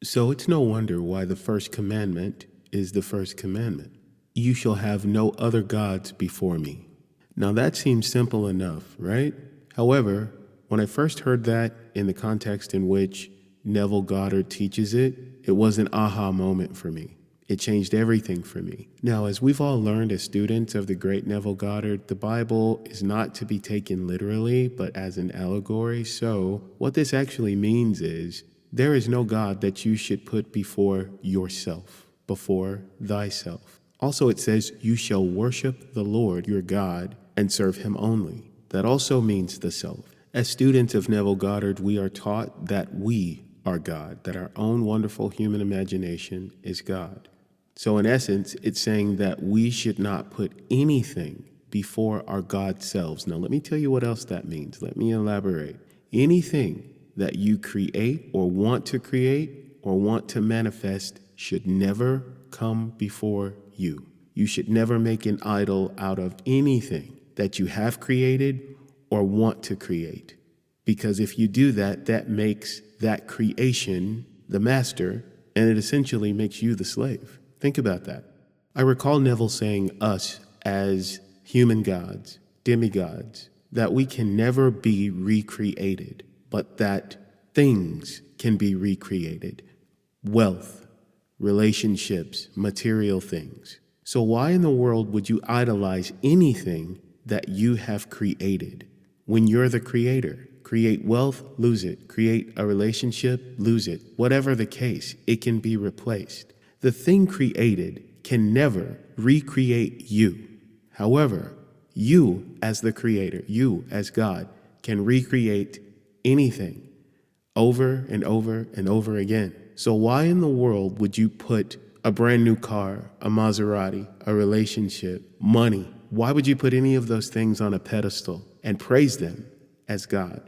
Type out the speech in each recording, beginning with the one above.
So it's no wonder why the first commandment is the first commandment. You shall have no other gods before me. Now that seems simple enough, right? However, when I first heard that in the context in which Neville Goddard teaches it, it was an aha moment for me. It changed everything for me. Now, as we've all learned as students of the great Neville Goddard, the Bible is not to be taken literally, but as an allegory. So what this actually means is there is no God that you should put before yourself, before thyself. Also, it says, you shall worship the Lord your God and serve him only. That also means the self. As students of Neville Goddard, we are taught that we are God, that our own wonderful human imagination is God. So in essence, it's saying that we should not put anything before our God selves. Now, let me tell you what else that means. Let me elaborate. Anything that you create or want to manifest should never come before you. You should never make an idol out of anything that you have created or want to create. Because if you do that, that makes that creation the master, and it essentially makes you the slave. Think about that. I recall Neville saying us as human gods, demigods, that we can never be recreated, but that things can be recreated. Wealth, relationships, material things. So why in the world would you idolize anything that you have created when you're the creator? Create wealth, lose it. Create a relationship, lose it. Whatever the case, it can be replaced. The thing created can never recreate you. However, you as the creator, you as God, can recreate anything over and over and over again. So why in the world would you put a brand new car, a Maserati, a relationship, money? Why would you put any of those things on a pedestal and praise them as God?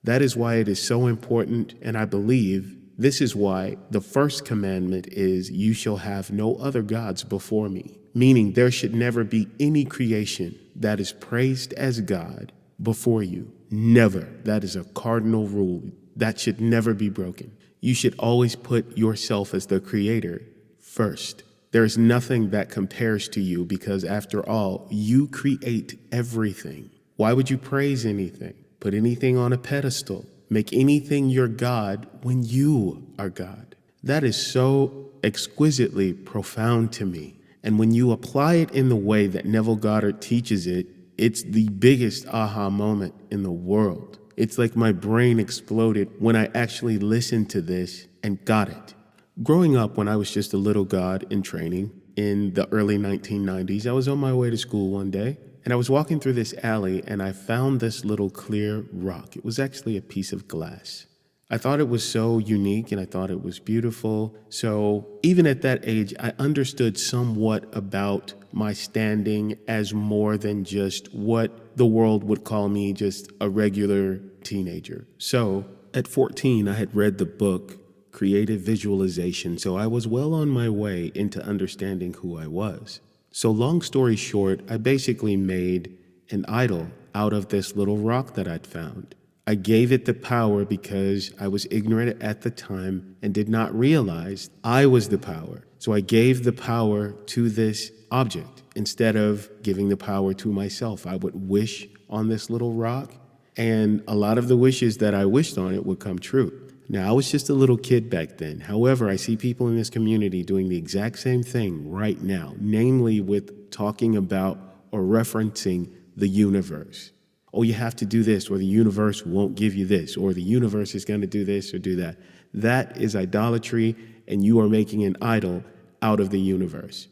That is why it is so important, and I believe this is why the first commandment is, you shall have no other gods before me. Meaning there should never be any creation that is praised as God before you. Never. That is a cardinal rule. That should never be broken. You should always put yourself as the creator first. There is nothing that compares to you because after all, you create everything. Why would you praise anything? Put anything on a pedestal? Make anything your God when you are God? That is so exquisitely profound to me. And when you apply it in the way that Neville Goddard teaches it, it's the biggest aha moment in the world. It's like my brain exploded when I actually listened to this and got it. Growing up when I was just a little god in training in the early 1990s, I was on my way to school one day and I was walking through this alley and I found this little clear rock. It was actually a piece of glass. I thought it was so unique and I thought it was beautiful. So even at that age, I understood somewhat about my standing as more than just what the world would call me, just a regular teenager. So at 14, I had read the book Creative Visualization, so I was well on my way into understanding who I was. So long story short, I basically made an idol out of this little rock that I'd found. I gave it the power because I was ignorant at the time and did not realize I was the power. So I gave the power to this object instead of giving the power to myself. I would wish on this little rock, and a lot of the wishes that I wished on it would come true. Now, I was just a little kid back then. However, I see people in this community doing the exact same thing right now, namely with talking about or referencing the universe. Oh, you have to do this, or the universe won't give you this, or the universe is going to do this or do that. That is idolatry, and you are making an idol out of the universe.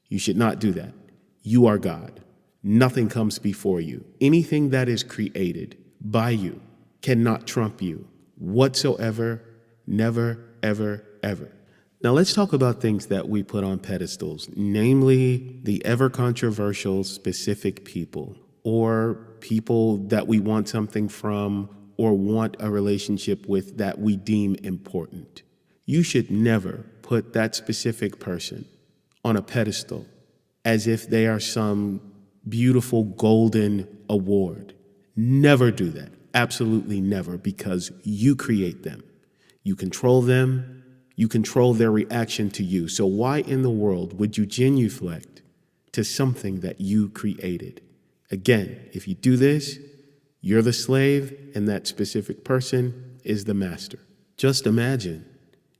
You should not do that. You are God. Nothing comes before you. Anything that is created by you cannot trump you whatsoever, never, ever, ever. Now let's talk about things that we put on pedestals, namely the ever controversial specific people, or people that we want something from or want a relationship with that we deem important. You should never put that specific person on a pedestal as if they are some beautiful golden award. Never do that. Absolutely never, because you create them. You control them. You control their reaction to you. So why in the world would you genuflect to something that you created? Again, if you do this, you're the slave and that specific person is the master. Just imagine,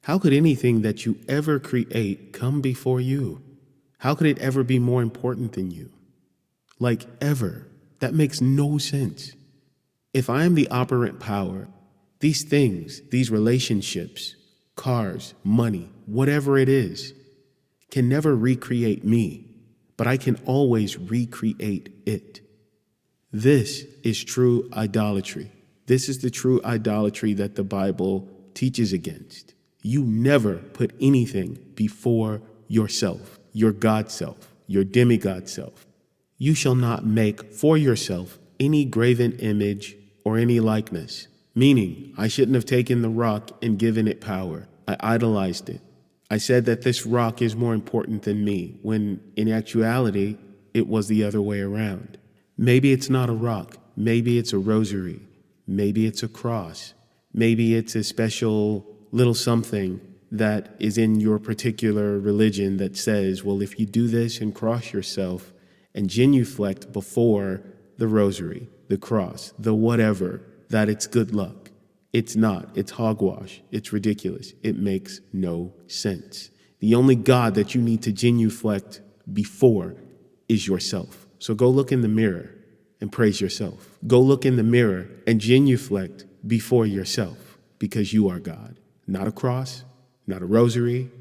how could anything that you ever create come before you? How could it ever be more important than you? Like ever. That makes no sense. If I am the operant power, these things, these relationships, cars, money, whatever it is, can never recreate me, but I can always recreate it. This is true idolatry. This is the true idolatry that the Bible teaches against. You never put anything before yourself, your God self, your demigod self. You shall not make for yourself any graven image or any likeness. Meaning, I shouldn't have taken the rock and given it power. I idolized it. I said that this rock is more important than me, when in actuality, it was the other way around. Maybe it's not a rock. Maybe it's a rosary. Maybe it's a cross. Maybe it's a special little something that is in your particular religion that says, well, if you do this and cross yourself and genuflect before the rosary, the cross, the whatever, that it's good luck. It's not. It's hogwash. It's ridiculous. It makes no sense. The only God that you need to genuflect before is yourself. So go look in the mirror and praise yourself. Go look in the mirror and genuflect before yourself, because you are God. Not a cross, not a rosary,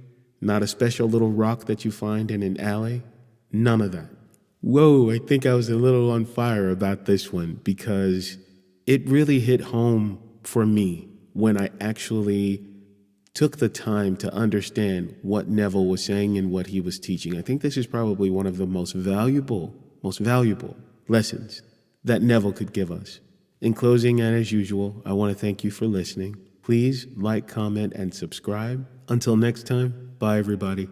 not a special little rock that you find in an alley. None of that. Whoa, I think I was a little on fire about this one, because it really hit home for me when I actually took the time to understand what Neville was saying and what he was teaching. I think this is probably one of the most valuable lessons that Neville could give us. In closing, and as usual, I want to thank you for listening. Please like, comment, and subscribe. Until next time, bye everybody.